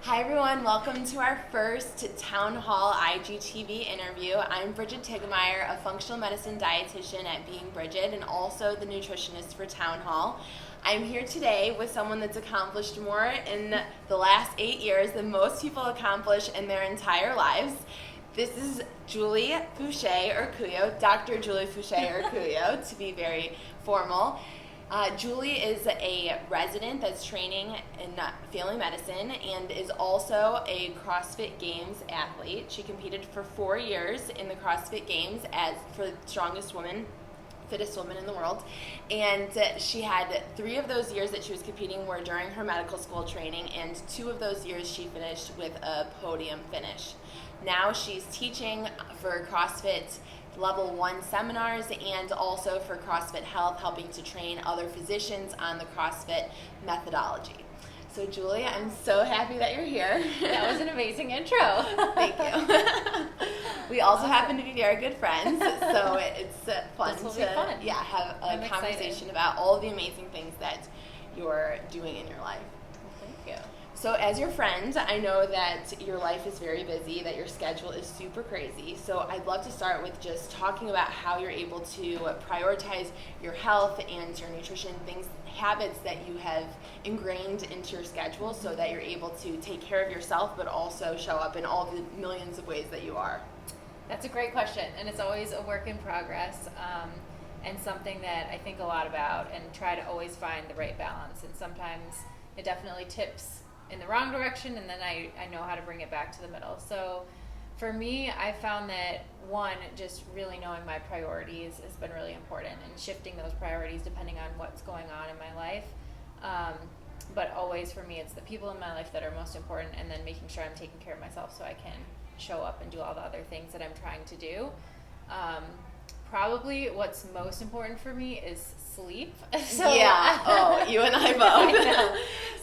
Hi everyone, welcome to our first TownHall IGTV interview. I'm Brigid Titgemeier, a functional medicine dietitian at Being Brigid and also the nutritionist for TownHall. I'm here today with someone that's accomplished more in the last 8 years than most people accomplish in their entire lives. This is Julie Foucher, or Cuyo, Dr. Julie Foucher, or Cuyo, to be very formal. Julie is a resident that's training in family medicine and is also a CrossFit Games athlete. She competed for 4 years in the CrossFit Games as for the strongest woman, fittest woman in the world. And she had 3 of those years that she was competing were during her medical school training, and 2 of those years she finished with a podium finish. Now she's teaching for CrossFit Level 1 seminars and also for CrossFit Health, helping to train other physicians on the CrossFit methodology. So Julie, I'm so happy that you're here. That was an amazing intro. Thank you. We also happen to be very good friends, so it's fun This will to be fun. Have a I'm conversation excited. about all the amazing things that you're doing in your life. Thank you. So as your friend, I know that your life is very busy, that your schedule is super crazy. So I'd love to start with just talking about how you're able to prioritize your health and your nutrition, habits that you have ingrained into your schedule so that you're able to take care of yourself but also show up in all the millions of ways that you are. That's a great question, and it's always a work in progress, and something that I think a lot about and try to always find the right balance. And sometimes it definitely tips in the wrong direction, and then I know how to bring it back to the middle. So for me, I found that one, just really knowing my priorities has been really important, and shifting those priorities depending on what's going on in my life. But always for me, it's the people in my life that are most important, and then making sure I'm taking care of myself so I can show up and do all the other things that I'm trying to do. Probably what's most important for me is sleep. So, you and I both. I know.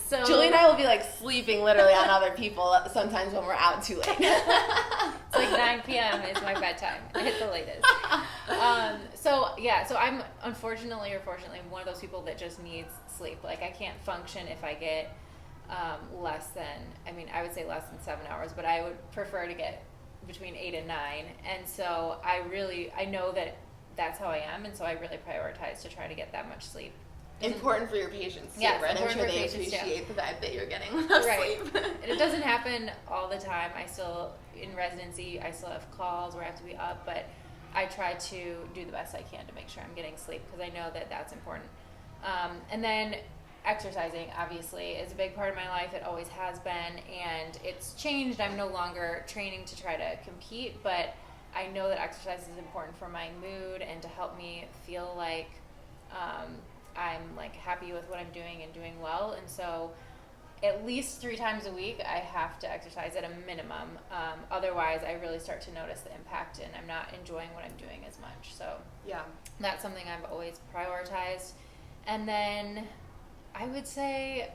So Julie and I will be like sleeping literally on other people sometimes when we're out too late. It's like 9 p.m. is my bedtime at the latest. So I'm unfortunately or fortunately one of those people that just needs sleep. Like I can't function if I get I would say less than 7 hours, but I would prefer to get between 8 and 9. And so I know that that's how I am, and so I really prioritize to try to get that much sleep. Important for your patients too, Yes, right? I'm important sure for they patients, too. appreciate the fact that you're getting enough Right. sleep. And it doesn't happen all the time. In residency, I still have calls where I have to be up, but I try to do the best I can to make sure I'm getting sleep because I know that that's important. And then exercising, obviously, is a big part of my life. It always has been, and it's changed. I'm no longer training to try to compete, but I know that exercise is important for my mood and to help me feel like I'm like happy with what I'm doing and doing well. And so at least 3 times a week I have to exercise at a minimum. Otherwise I really start to notice the impact and I'm not enjoying what I'm doing as much. So Yeah. that's something I've always prioritized. And then I would say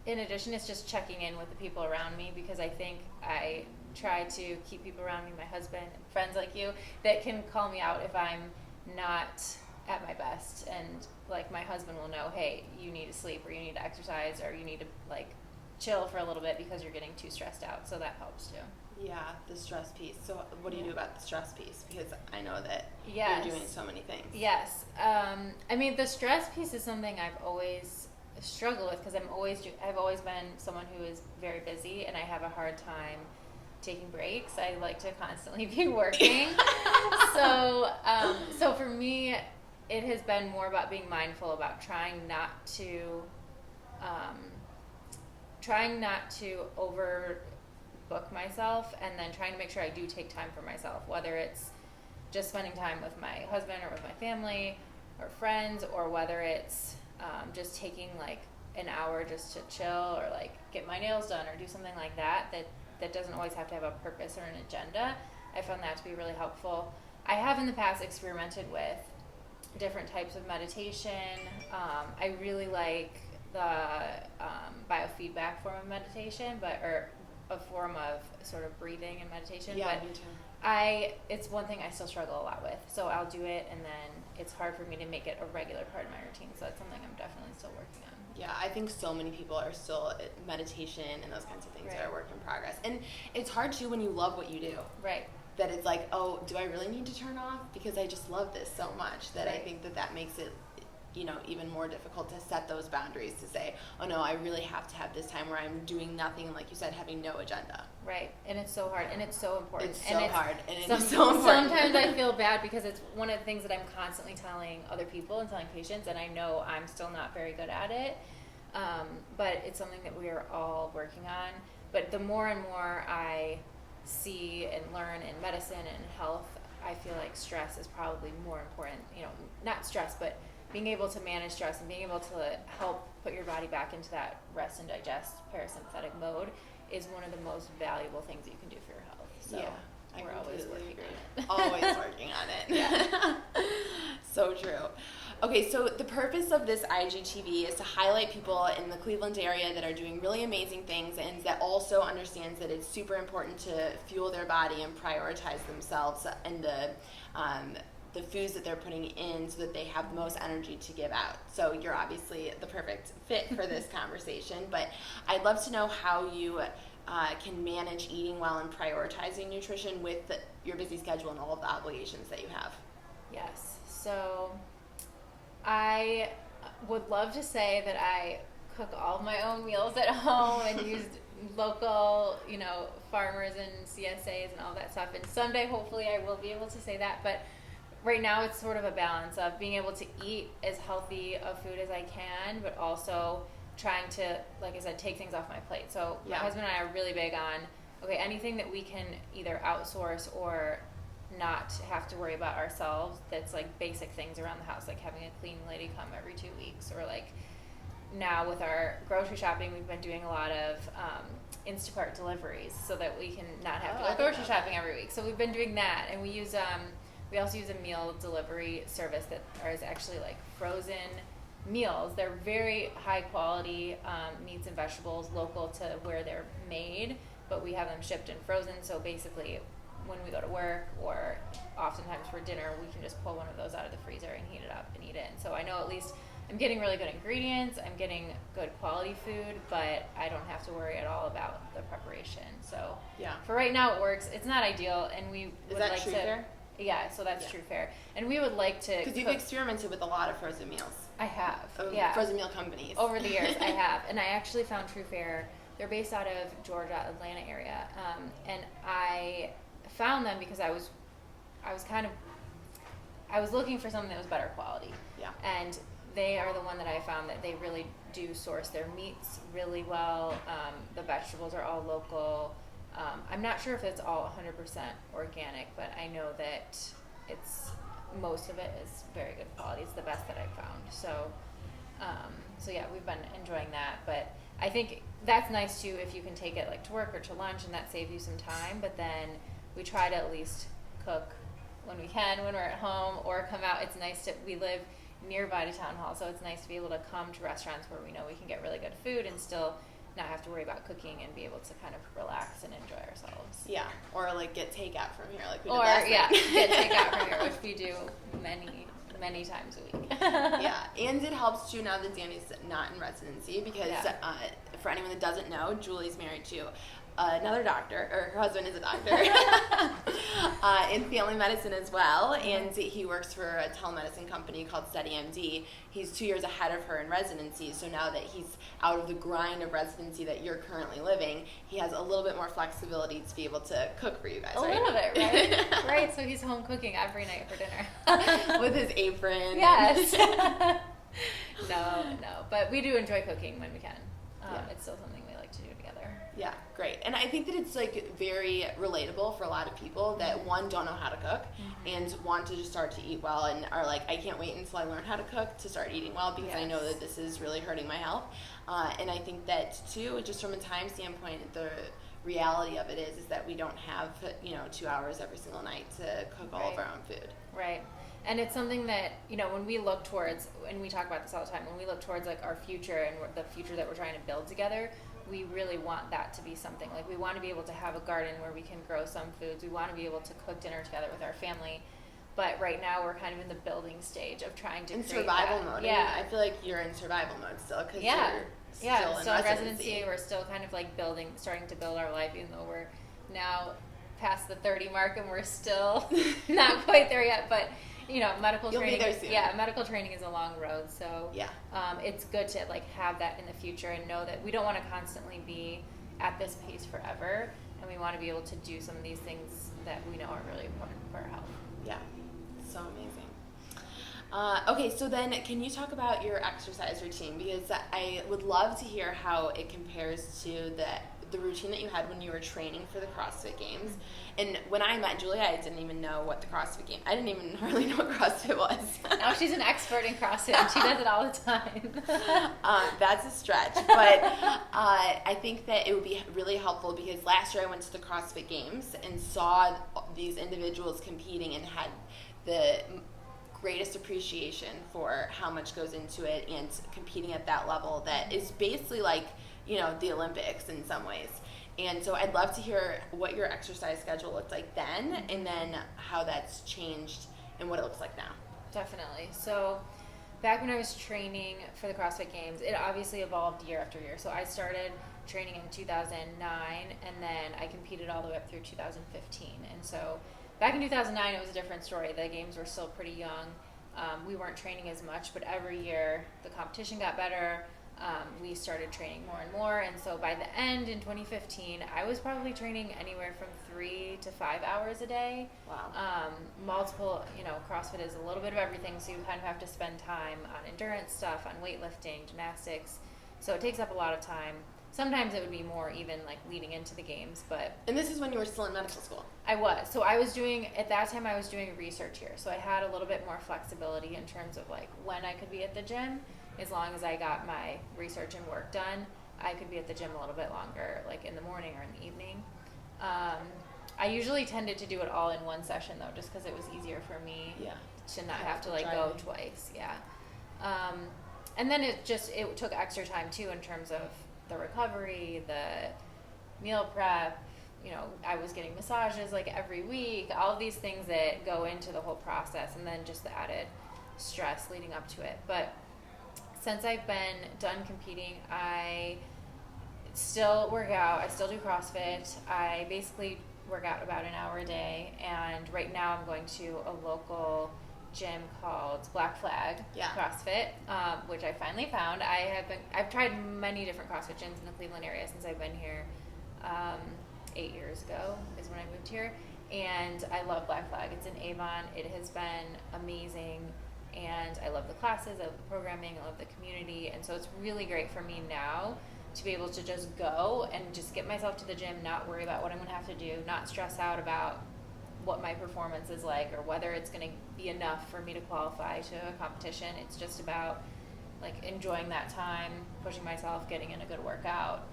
in addition, it's just checking in with the people around me, because I think I try to keep people around me, my husband and friends like you, that can call me out if I'm not at my best. And like my husband will know, hey, you need to sleep, or you need to exercise, or you need to like chill for a little bit because you're getting too stressed out. So that helps too. Yeah, the stress piece. So what do you do about the stress piece? Because I know that Yes. you're doing so many things. Yes. The stress piece is something I've always struggled with because I've always been someone who is very busy, and I have a hard time taking breaks. I like to constantly be working. So for me, it has been more about being mindful about trying not to overbook myself, and then trying to make sure I do take time for myself, whether it's just spending time with my husband or with my family or friends, or whether it's just taking like an hour just to chill or like get my nails done or do something like that doesn't always have to have a purpose or an agenda. I found that to be really helpful. I have in the past experimented with different types of meditation. I really like the biofeedback form of meditation, or a form of sort of breathing and meditation. Yeah, but me too. it's one thing I still struggle a lot with. So I'll do it, and then it's hard for me to make it a regular part of my routine. So that's something I'm definitely still working on. Yeah, I think so many people are still meditation and those kinds of things Right. are a work in progress. And it's hard too when you love what you do. Right. That it's like, oh, do I really need to turn off? Because I just love this so much that I think that makes it, even more difficult to set those boundaries to say, oh no, I really have to have this time where I'm doing nothing, and like you said, having no agenda. Right, and it's so hard, and it's so important. It's so hard, and it's so important. Sometimes I feel bad because it's one of the things that I'm constantly telling other people and telling patients, and I know I'm still not very good at it, but it's something that we are all working on. But the more and more I see and learn in medicine and health, I feel like stress is probably more important. Not stress, but being able to manage stress and being able to help put your body back into that rest and digest parasympathetic mode is one of the most valuable things that you can do for your health. So yeah, we're always working on it. Always working on it. Yeah. So true. Okay, so the purpose of this IGTV is to highlight people in the Cleveland area that are doing really amazing things, and that also understands that it's super important to fuel their body and prioritize themselves and the foods that they're putting in so that they have the most energy to give out. So you're obviously the perfect fit for this conversation, but I'd love to know how you can manage eating well and prioritizing nutrition with your busy schedule and all of the obligations that you have. Yes. So I would love to say that I cook all of my own meals at home and use local, farmers and CSAs and all that stuff. And someday, hopefully, I will be able to say that. But right now, it's sort of a balance of being able to eat as healthy of food as I can, but also trying to, like I said, take things off my plate. So my husband and I are really big on, anything that we can either outsource or not have to worry about ourselves, that's like basic things around the house, like having a cleaning lady come every 2 weeks, or like now with our grocery shopping, we've been doing a lot of Instacart deliveries so that we can not have to go grocery shopping every week. So we've been doing that, and we also use a meal delivery service that is actually like frozen meals. They're very high quality meats and vegetables, local to where they're made, but we have them shipped and frozen. So basically, when we go to work or oftentimes for dinner, we can just pull one of those out of the freezer and heat it up and eat it. And so I know at least I'm getting really good ingredients, I'm getting good quality food, but I don't have to worry at all about the preparation. So for right now, it works. It's not ideal, and we would like to. Is that TrueFare? Yeah, so that's TrueFare. And we would like to. Because you've experimented with a lot of frozen meals. I have. Frozen meal companies. Over the years, I have. And I actually found TrueFare. They're based out of Georgia, Atlanta area. And I found them because I was looking for something that was better quality. Yeah. And they are the one that I found that they really do source their meats really well. The vegetables are all local. I'm not sure if it's all 100% organic, but I know that most of it is very good quality. It's the best that I've found. So yeah, we've been enjoying that. But I think that's nice too if you can take it like to work or to lunch, and that saves you some time. But then we try to at least cook when we can, when we're at home, or come out. It's nice we live nearby to TownHall, so it's nice to be able to come to restaurants where we know we can get really good food and still not have to worry about cooking and be able to kind of relax and enjoy ourselves. Yeah, or like get takeout from here, like we did last night. Get takeout from here, which we do many times a week. Yeah, and it helps too now that Danny's not in residency because for anyone that doesn't know, Julie's married to another doctor, or her husband is a doctor, in family medicine as well, and he works for a telemedicine company called SteadyMD. He's 2 years ahead of her in residency, so now that he's out of the grind of residency that you're currently living, he has a little bit more flexibility to be able to cook for you guys, right? A little bit, right? Right, so he's home cooking every night for dinner. With his apron. Yes. No, but we do enjoy cooking when we can. It's still something we like to do together. Yeah, great. And I think that it's like very relatable for a lot of people that don't know how to cook and want to just start to eat well and are like, I can't wait until I learn how to cook to start eating well because I know that this is really hurting my health. And I think that too, just from a time standpoint, the reality of it is that we don't have 2 hours every single night to cook all of our own food. Right. And it's something that, when we look towards, and we talk about this all the time, when we look towards like our future and the future that we're trying to build together, we really want that to be something. Like we want to be able to have a garden where we can grow some foods. We want to be able to cook dinner together with our family. But right now we're kind of in the building stage of trying to in create survival that. mode. Yeah. I mean, I feel like you're in survival mode still because Yeah. you're Yeah, still in residency. We're still kind of like starting to build our life, even though we're now past the 30 mark and we're still not quite there yet. But medical You'll training. Be there soon. Yeah, medical training is a long road, so yeah, it's good to like have that in the future and know that we don't want to constantly be at this pace forever, and we want to be able to do some of these things that we know are really important for our health. Yeah, so amazing. Okay, so then can you talk about your exercise routine? Because I would love to hear how it compares to the routine that you had when you were training for the CrossFit Games. And when I met Julia, I didn't even know what the CrossFit Games, I didn't even really know what CrossFit was. Now she's an expert in CrossFit, and she does it all the time. That's a stretch, but I think that it would be really helpful because last year I went to the CrossFit Games and saw these individuals competing and had the greatest appreciation for how much goes into it and competing at that level that is basically like, the Olympics in some ways. And so I'd love to hear what your exercise schedule looked like then and then how that's changed and what it looks like now. Definitely. So back when I was training for the CrossFit Games, it obviously evolved year after year. So I started training in 2009 and then I competed all the way up through 2015. And so back in 2009, it was a different story. The games were still pretty young. We weren't training as much, but every year the competition got better. We started training more and more. And so by the end in 2015, I was probably training anywhere from 3 to 5 hours a day. Wow. Multiple, CrossFit is a little bit of everything. So you kind of have to spend time on endurance stuff, on weightlifting, gymnastics. So it takes up a lot of time. Sometimes it would be more even like leading into the games, but... And this is when you were still in medical school? I was. So at that time I was doing research here. So I had a little bit more flexibility in terms of like when I could be at the gym. As long as I got my research and work done, I could be at the gym a little bit longer, like in the morning or in the evening. I usually tended to do it all in one session though, just because it was easier for me to not have to like go twice. Yeah. And then it took extra time too in terms of the recovery, the meal prep. I was getting massages like every week, all of these things that go into the whole process, and then just the added stress leading up to it. But since I've been done competing, I still work out. I still do CrossFit. I basically work out about an hour a day, and right now I'm going to a local gym called Black Flag CrossFit, which I finally found. I've tried many different CrossFit gyms in the Cleveland area since I've been here. 8 years ago is when I moved here, and I love Black Flag. It's in Avon. It has been amazing, and I love the classes, I love the programming, I love the community, and so it's really great for me now to be able to just go and just get myself to the gym, not worry about what I'm going to have to do, not stress out about what my performance is like or whether it's going to be enough for me to qualify to a competition. It's just about like enjoying that time, pushing myself, getting in a good workout,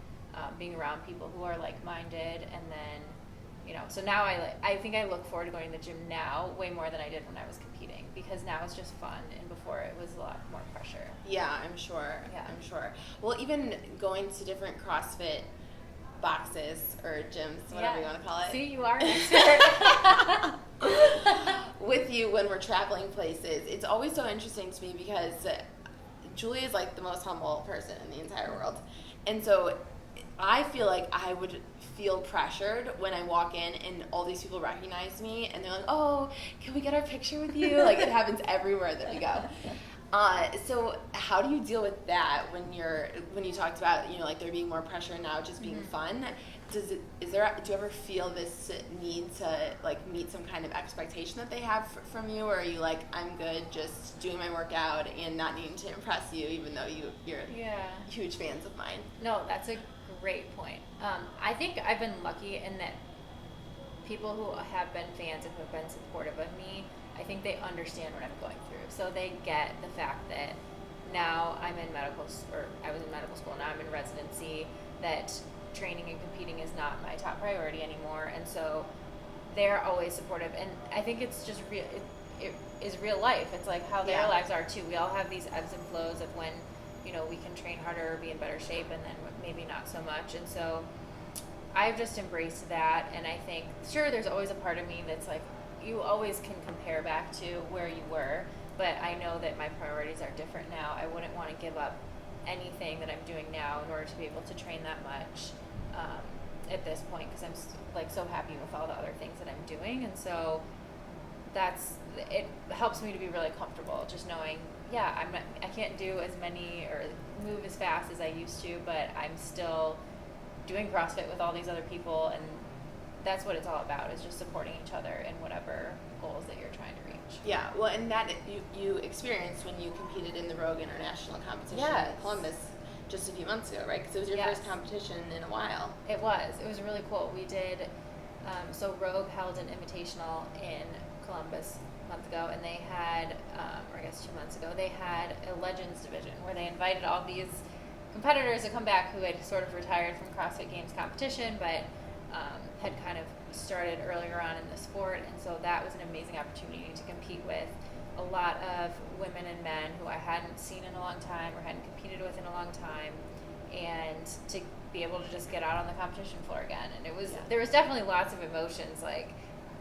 being around people who are like-minded, and then so now I think I look forward to going to the gym now way more than I did when I was competing, because now it's just fun, and before it was a lot more pressure. Yeah, I'm sure. Well, even going to different CrossFit boxes or gyms, whatever you want to call it. See, you are an expert. With you when we're traveling places, it's always so interesting to me because Julie is like the most humble person in the entire world, and so I feel like I would feel pressured when I walk in and all these people recognize me and they're like, "Oh, can we get our picture with you?" Like it happens everywhere that we go. So how do you deal with that when you talked about like there being more pressure and now just being fun? Do you ever feel this need to like meet some kind of expectation that they have from you, or are you like, I'm good just doing my workout and not needing to impress you, even though you're huge fans of mine? No, that's a great point. I think I've been lucky in that people who have been fans and who have been supportive of me, I think they understand what I'm going through. So they get the fact that now I'm in medical, or I was in medical school, now I'm in residency, that training and competing is not my top priority anymore. And so they're always supportive. And I think it's just real, it is real life. It's like how their lives are too. We all have these ebbs and flows of when, we can train harder or be in better shape, and then maybe not so much. And so I've just embraced that. And I think, sure, there's always a part of me that's like, you always can compare back to where you were, but I know that my priorities are different now. I wouldn't want to give up anything that I'm doing now in order to be able to train that much at this point, because I'm like so happy with all the other things that I'm doing. And so it helps me to be really comfortable just knowing, yeah, I can't do as many or move as fast as I used to, but I'm still doing CrossFit with all these other people, and that's what it's all about, is just supporting each other in whatever goals that you're trying to reach. Yeah, well, and that you experienced when you competed in the Rogue International competition in Columbus just a few months ago, right? Because it was your first competition in a while. It was really cool. We did, so Rogue held an invitational in Columbus a month ago, and they had, or I guess 2 months ago, they had a Legends division where they invited all these competitors to come back who had sort of retired from CrossFit Games competition, but had kind of started earlier on in the sport. And so that was an amazing opportunity to compete with a lot of women and men who I hadn't seen in a long time or hadn't competed with in a long time, and to be able to just get out on the competition floor again. And it was there was definitely lots of emotions, like,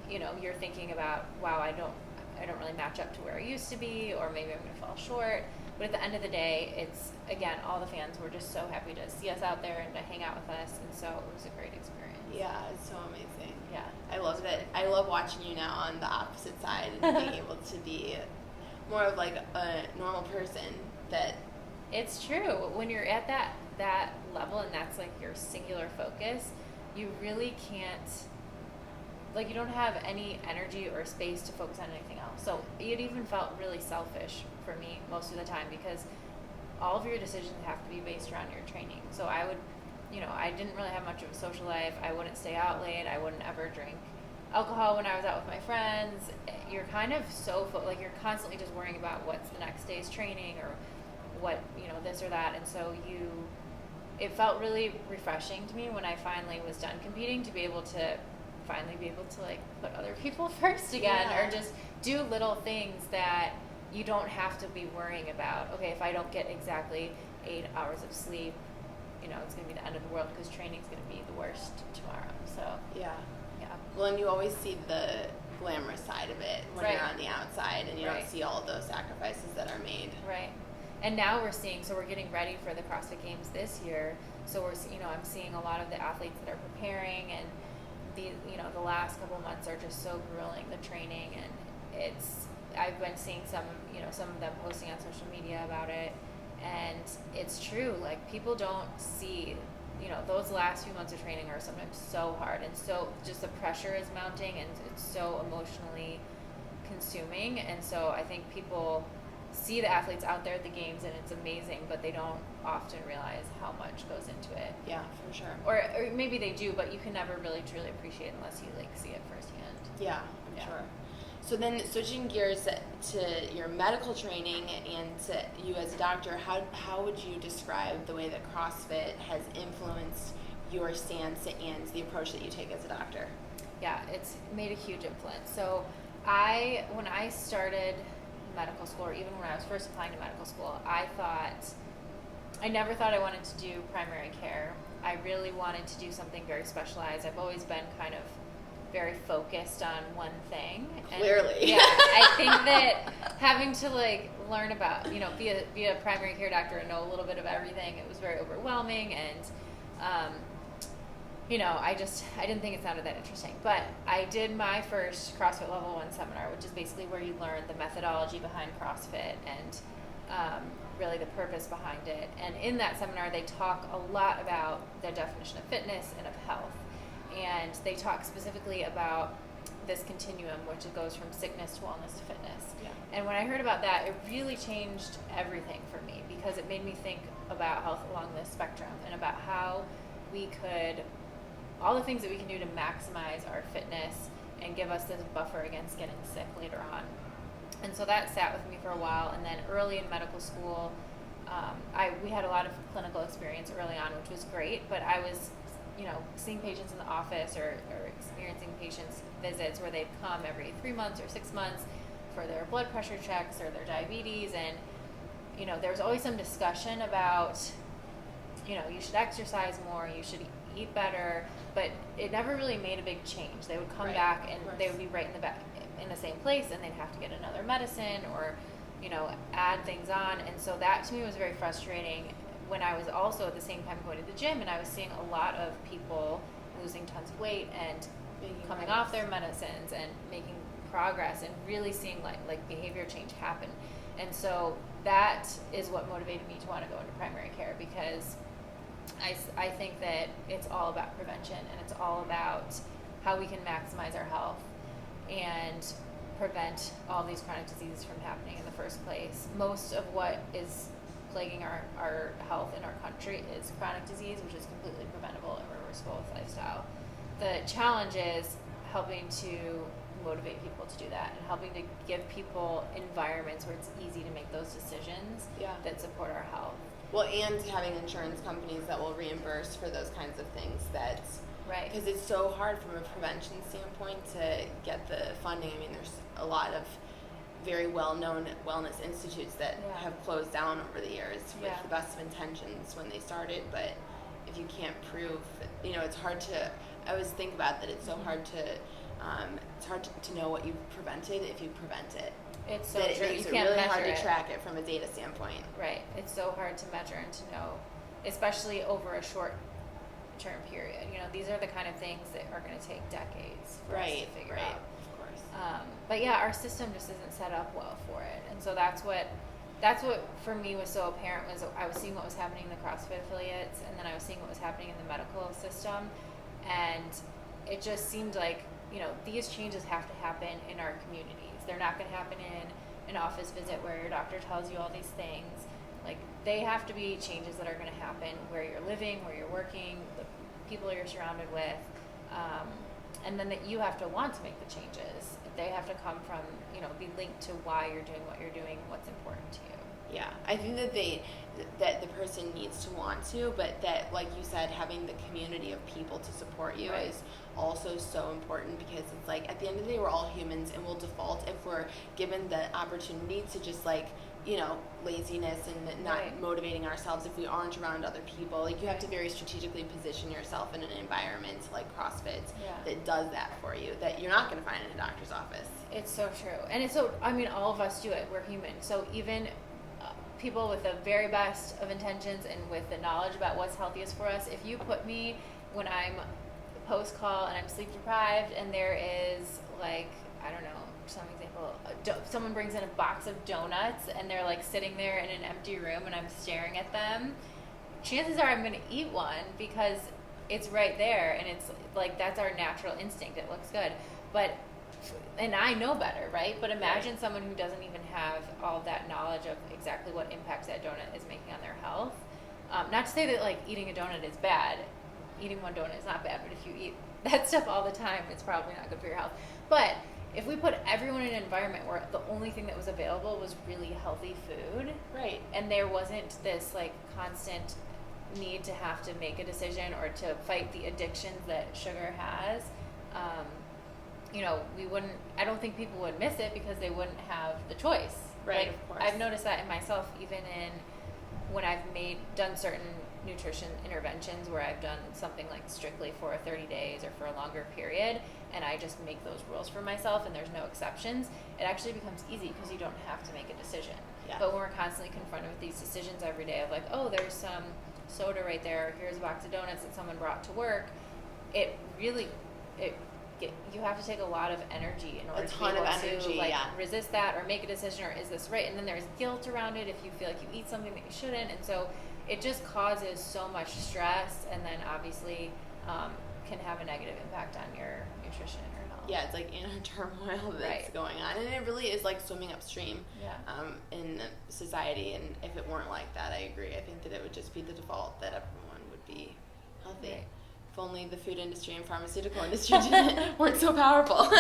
you know, you're thinking about, wow, I don't really match up to where I used to be, or maybe I'm going to fall short. But at the end of the day, it's, again, all the fans were just so happy to see us out there and to hang out with us, and so it was a great experience. Yeah, it's so amazing. Yeah. I love that. I love watching you now on the opposite side and being able to be more of like a normal person. That it's true. When you're at that level and that's like your singular focus, you really can't, like, you don't have any energy or space to focus on anything else. So it even felt really selfish for me most of the time, because all of your decisions have to be based around your training. So I would, you know, I didn't really have much of a social life. I wouldn't stay out late. I wouldn't ever drink alcohol when I was out with my friends. You're kind of like, you're constantly just worrying about what's the next day's training, or what, you know, this or that. And so it felt really refreshing to me when I finally was done competing, to be able to like put other people first again, or just do little things that you don't have to be worrying about. Okay, if I don't get exactly 8 hours of sleep, you know, it's going to be the end of the world, because training's going to be the worst tomorrow. So yeah. Well, and you always see the glamorous side of it when you're on the outside, and you don't see all of those sacrifices that are made. Right. And now we're getting ready for the CrossFit Games this year. So I'm seeing a lot of the athletes that are preparing, and the last couple of months are just so grueling, the training, and I've been seeing some of them posting on social media about it, and it's true. Like, people don't see, those last few months of training are sometimes so hard, and so just the pressure is mounting, and it's so emotionally consuming. And so I think people see the athletes out there at the games, and it's amazing, but they don't often realize how much goes into it. Yeah, for sure. Or maybe they do, but you can never really truly appreciate it unless you see it firsthand. Yeah, I'm sure. So then, switching gears to your medical training and to you as a doctor, how would you describe the way that CrossFit has influenced your stance and the approach that you take as a doctor? Yeah, it's made a huge influence. So when I started medical school, or even when I was first applying to medical school, I never thought I wanted to do primary care. I really wanted to do something very specialized. I've always been kind of very focused on one thing. Clearly. Yeah, I think that having to learn about, be a primary care doctor and know a little bit of everything, it was very overwhelming, and I didn't think it sounded that interesting. But I did my first CrossFit Level 1 seminar, which is basically where you learn the methodology behind CrossFit and really the purpose behind it. And in that seminar, they talk a lot about the definition of fitness and of health. And they talk specifically about this continuum, which it goes from sickness to wellness to fitness. Yeah. And when I heard about that, it really changed everything for me, because it made me think about health along this spectrum, and about how we could, all the things that we can do to maximize our fitness and give us this buffer against getting sick later on. And so that sat with me for a while. And then early in medical school, we had a lot of clinical experience early on, which was great, but I was seeing patients in the office, or experiencing patients' visits where they'd come every 3 months or 6 months for their blood pressure checks or their diabetes. And, there was always some discussion about, you should exercise more, you should eat better, but it never really made a big change. They would come back and they would be right in the same place, and they'd have to get another medicine or, you know, add things on. And so that to me was very frustrating when I was also at the same time going to the gym, and I was seeing a lot of people losing tons of weight and coming off their medicines and making progress and really seeing like behavior change happen. And so that is what motivated me to want to go into primary care, because I think that it's all about prevention, and it's all about how we can maximize our health and prevent all these chronic diseases from happening in the first place. Most of what is plaguing our health in our country is chronic disease, which is completely preventable and reversible with lifestyle. The challenge is helping to motivate people to do that, and helping to give people environments where it's easy to make those decisions that support our health. Well, and having insurance companies that will reimburse for those kinds of things. That's right. Because it's so hard from a prevention standpoint to get the funding. I mean, there's a lot of very well-known wellness institutes that have closed down over the years with the best of intentions when they started. But if you can't prove, you know, it's hard to. I always think about that. It's so hard to. It's hard to know what you've prevented if you prevent it. It's so that true. It makes You it can't really measure hard to it. track it from a data standpoint. Right. It's so hard to measure and to know, especially over a short-term period. You know, these are the kind of things that are going to take decades for us to figure out. Of course. But yeah, our system just isn't set up well for it, and so that's what for me was so apparent. Was I was seeing what was happening in the CrossFit affiliates, and then I was seeing what was happening in the medical system, and it just seemed like, you know, these changes have to happen in our communities. They're not going to happen in an office visit where your doctor tells you all these things. Like, they have to be changes that are going to happen where you're living, where you're working, the people you're surrounded with, and then that you have to want to make the changes. They have to come from, you know, be linked to why you're doing what you're doing, what's important to you. Yeah, I think that the person needs to want to, but that, like you said, having the community of people to support you is also so important, because it's like, at the end of the day, we're all humans, and we'll default if we're given the opportunity to just, like, you know, laziness and not motivating ourselves if we aren't around other people. Like, you have to very strategically position yourself in an environment like CrossFit that does that for you, that you're not going to find in a doctor's office. It's so true. And it's so, I mean, all of us do it. We're human. So even people with the very best of intentions and with the knowledge about what's healthiest for us, if you put me when I'm post-call and I'm sleep deprived and there is, like, I don't know, some example, someone brings in a box of donuts and they're like sitting there in an empty room and I'm staring at them, chances are I'm going to eat one because it's right there, and it's like, that's our natural instinct. It looks good. And I know better, right? But imagine someone who doesn't even have all that knowledge of exactly what impacts that donut is making on their health. Not to say that, like, eating a donut is bad. Eating one donut is not bad, but if you eat that stuff all the time, it's probably not good for your health. But if we put everyone in an environment where the only thing that was available was really healthy food, and there wasn't this, like, constant need to have to make a decision or to fight the addictions that sugar has, you know, I don't think people would miss it because they wouldn't have the choice. Right, Like, of course. I've noticed that in myself, even in when I've done certain nutrition interventions where I've done something like strictly for 30 days or for a longer period, and I just make those rules for myself and there's no exceptions, it actually becomes easy because you don't have to make a decision. But when we're constantly confronted with these decisions every day of, like, oh, there's some soda right there, here's a box of donuts that someone brought to work, you have to take a lot of energy in order to be able to, like, resist that or make a decision, or is this right? And then there's guilt around it if you feel like you eat something that you shouldn't, and so it just causes so much stress, and then obviously can have a negative impact on your nutrition and your health. Yeah, it's like inner turmoil that's going on, and it really is like swimming upstream in society. And if it weren't like that, I agree. I think that it would just be the default that everyone would be healthy. Right. If only the food industry and pharmaceutical industry weren't so powerful.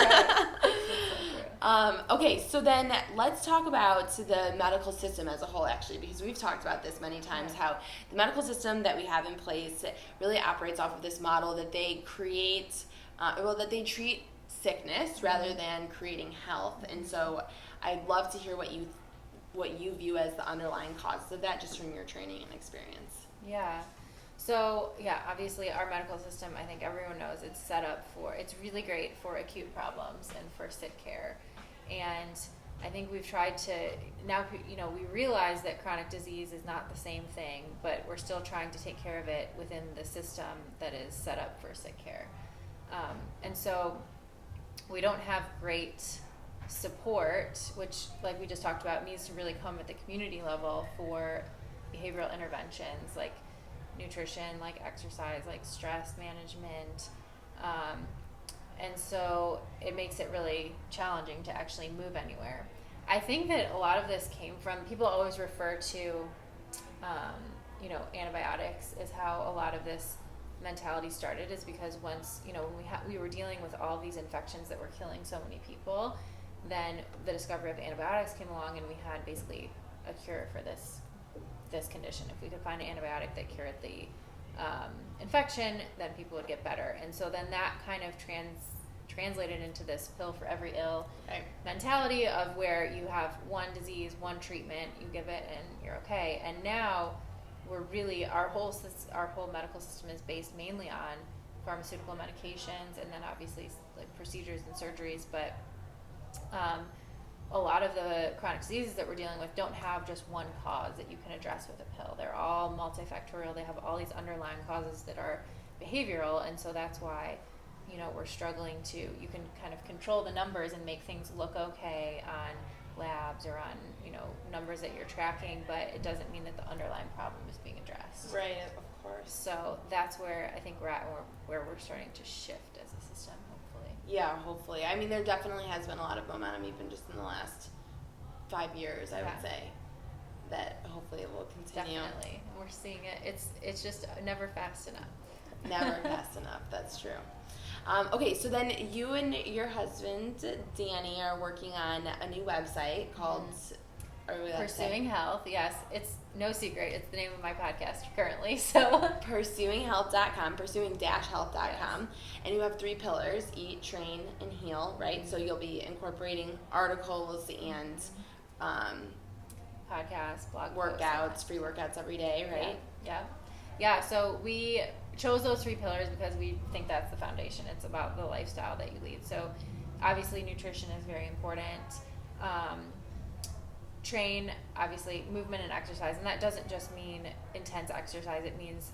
Okay, so then let's talk about the medical system as a whole, actually, because we've talked about this many times, how the medical system that we have in place really operates off of this model that they create, that they treat sickness rather than creating health. And so I'd love to hear what you view as the underlying causes of that, just from your training and experience. Yeah. So yeah, obviously our medical system, I think everyone knows, it's really great for acute problems and for sick care. And I think we've tried to, now, we realize that chronic disease is not the same thing, but we're still trying to take care of it within the system that is set up for sick care. And so we don't have great support, which, like we just talked about, needs to really come at the community level for behavioral interventions like nutrition, like exercise, like stress management. And so it makes it really challenging to actually move anywhere. I think that a lot of this came from, people always refer to, antibiotics is how a lot of this mentality started, is because once, when we were dealing with all these infections that were killing so many people, then the discovery of antibiotics came along and we had basically a cure for this condition. If we could find an antibiotic that cured the infection, then people would get better. And so then that kind of translated into this pill for every ill mentality of where you have one disease, one treatment, you give it and you're okay. And now we're really, our whole medical system is based mainly on pharmaceutical medications and then obviously like procedures and surgeries, but a lot of the chronic diseases that we're dealing with don't have just one cause that you can address with a pill. They're all multifactorial. They have all these underlying causes that are behavioral, and so that's why, we're struggling to, you can kind of control the numbers and make things look okay on labs or on, numbers that you're tracking, but it doesn't mean that the underlying problem is being addressed. Right, of course. So that's where I think we're at, where we're starting to shift as a system, hopefully. Yeah, hopefully. I mean, there definitely has been a lot of momentum, even just in the last 5 years, I would say, that hopefully it will continue. Definitely. We're seeing it. It's just never fast enough. Never fast enough. That's true. Okay, so then you and your husband, Danny, are working on a new website called Pursuing Health. Yes, it's no secret. It's the name of my podcast currently. So pursuinghealth.com, pursuing-health.com. Yes. And you have 3 pillars: eat, train, and heal, right? So you'll be incorporating articles and podcasts, blog workouts, posts, free workouts every day, right? Yeah. So we chose those 3 pillars because we think that's the foundation. It's about the lifestyle that you lead. So obviously nutrition is very important. Train, obviously, movement and exercise, and that doesn't just mean intense exercise. It means,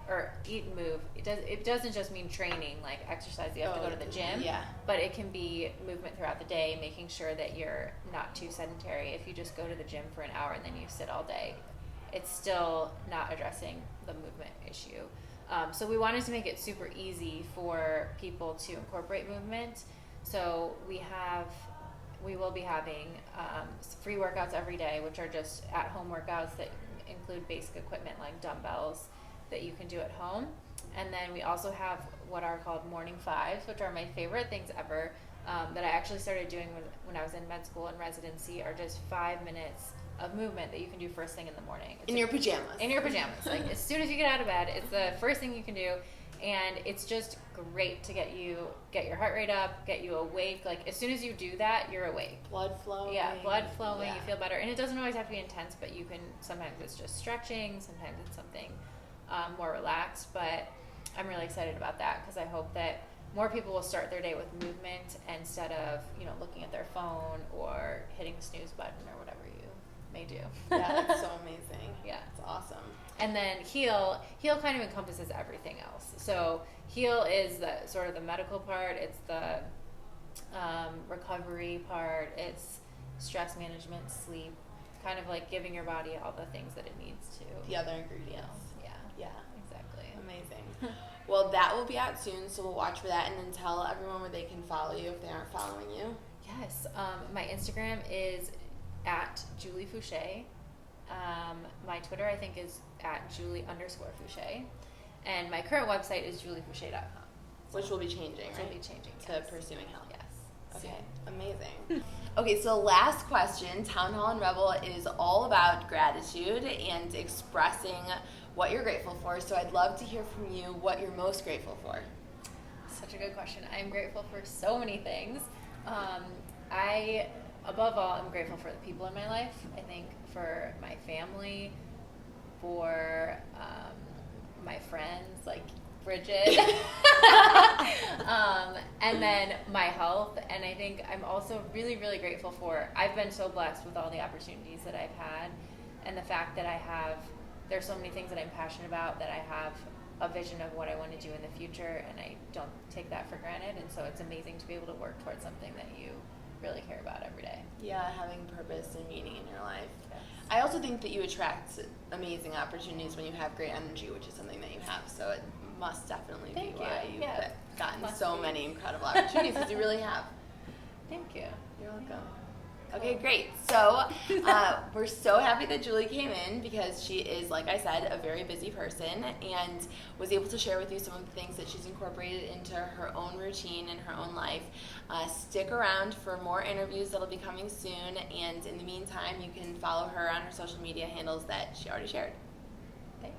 or eat and move. It doesn't just mean training, like exercise. You have to go to the gym. Yeah. But it can be movement throughout the day, making sure that you're not too sedentary. If you just go to the gym for an hour and then you sit all day, it's still not addressing the movement issue. So we wanted to make it super easy for people to incorporate movement. So we will be having free workouts every day, which are just at-home workouts that include basic equipment like dumbbells that you can do at home. And then we also have what are called morning fives, which are my favorite things ever, that I actually started doing when I was in med school and residency, are just 5 minutes of movement that you can do first thing in the morning. In your pajamas. In your pajamas. Like, as soon as you get out of bed, it's the first thing you can do. And it's just great to get your heart rate up, get you awake. Like, as soon as you do that, you're awake. Blood flowing. Yeah, blood flowing, you feel better. And it doesn't always have to be intense, but you can, sometimes it's just stretching, sometimes it's something more relaxed. But I'm really excited about that because I hope that more people will start their day with movement instead of, looking at their phone or hitting the snooze button or whatever you may do. Yeah, it's so amazing. Yeah. It's awesome. And then heal kind of encompasses everything else. So heal is the sort of the medical part. It's the recovery part. It's stress management, sleep, kind of like giving your body all the things that it needs to. The other ingredients. Yeah, exactly. Amazing. Well, that will be out soon, so we'll watch for that, and then tell everyone where they can follow you if they aren't following you. Yes. My Instagram is at Julie Foucher. My Twitter, I think, is at Julie_Foucher. And my current website is juliefoucher.com. Which will be changing, right? Which will be changing, to Pursuing Health. Yes. Okay, amazing. Okay, so last question. Town Hall and Rebel is all about gratitude and expressing what you're grateful for. So I'd love to hear from you what you're most grateful for. Such a good question. I'm grateful for so many things. Above all, I'm grateful for the people in my life. I think for my family, for my friends, like Brigid, and then my health. And I think I'm also really, really grateful for, I've been so blessed with all the opportunities that I've had, and the fact that there's so many things that I'm passionate about, that I have a vision of what I want to do in the future, and I don't take that for granted. And so it's amazing to be able to work towards something that you really care about every day. Yeah, having purpose and meaning in your life. Yes. I also think that you attract amazing opportunities when you have great energy, which is something that you have. So it must definitely Thank be you. why you've Yeah. gotten Must so be. many incredible opportunities, because you really have. Thank you. You're welcome. Okay, great. So we're so happy that Julie came in, because she is, like I said, a very busy person, and was able to share with you some of the things that she's incorporated into her own routine and her own life. Stick around for more interviews that'll be coming soon, and in the meantime, you can follow her on her social media handles that she already shared.